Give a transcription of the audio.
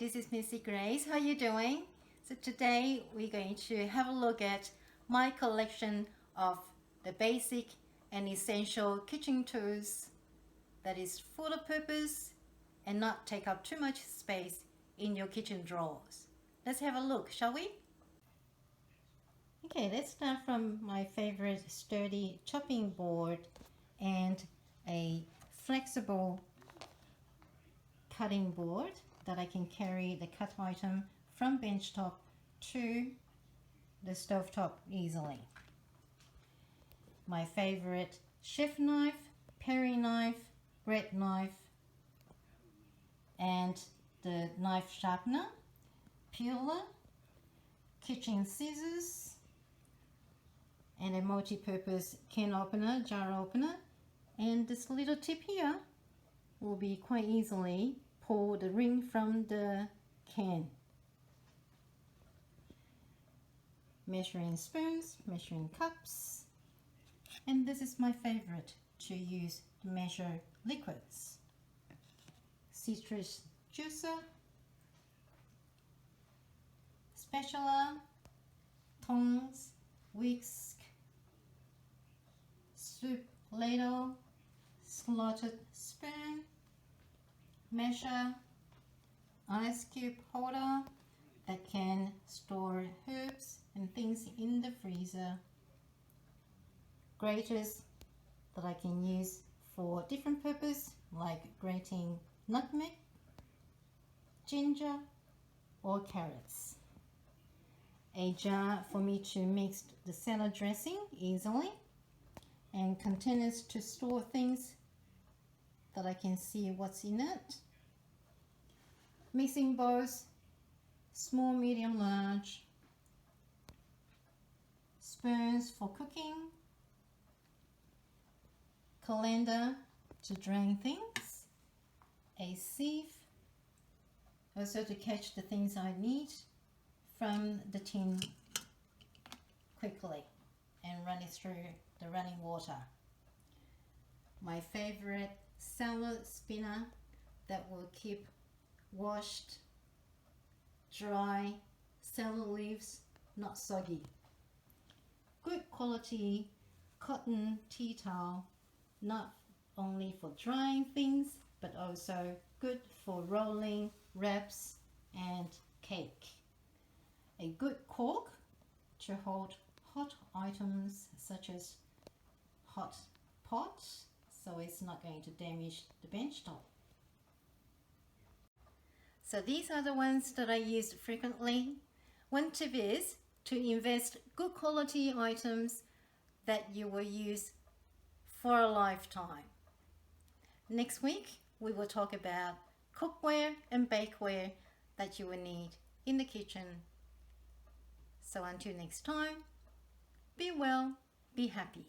this is Missy Grace. How are you doing? So today we're going to have a look at my collection of the basic and essential kitchen tools that is for the purpose and not take up too much space in your kitchen drawers. Let's have a look, shall we? Okay, let's start from my favorite sturdy chopping board and a flexible cutting board that I can carry the cut item from benchtop to the stovetop easily. My favorite chef knife, Perry knife, bread knife, and the knife sharpener, peeler, kitchen scissors, and a multi-purpose can opener, jar opener, and this little tip here will be quite easily pull the ring from the can. Measuring spoons, measuring cups, and this is my favorite to use to measure liquids. Citrus juicer, spatula, tongs, whisk, soup ladle, slotted spoon, measure, ice cube holder that can store herbs and things in the freezer, graters that I can use for different purpose like grating nutmeg, ginger or carrots, a jar for me to mix the salad dressing easily, and containers to store things that I can see what's in it, mixing bowls, small, medium, large, spoons for cooking, colander to drain things, a sieve also to catch the things I need from the tin quickly and run it through the running water. My favorite salad spinner that will keep washed, dry salad leaves not soggy. Good quality cotton tea towel, not only for drying things but also good for rolling wraps and cake. A good cork to hold hot items such as hot pot, so it's not going to damage the bench top. So these are the ones that I use frequently. One tip is to invest good quality items that you will use for a lifetime. Next week we will talk about cookware and bakeware that you will need in the kitchen. So until next time, be well, be happy.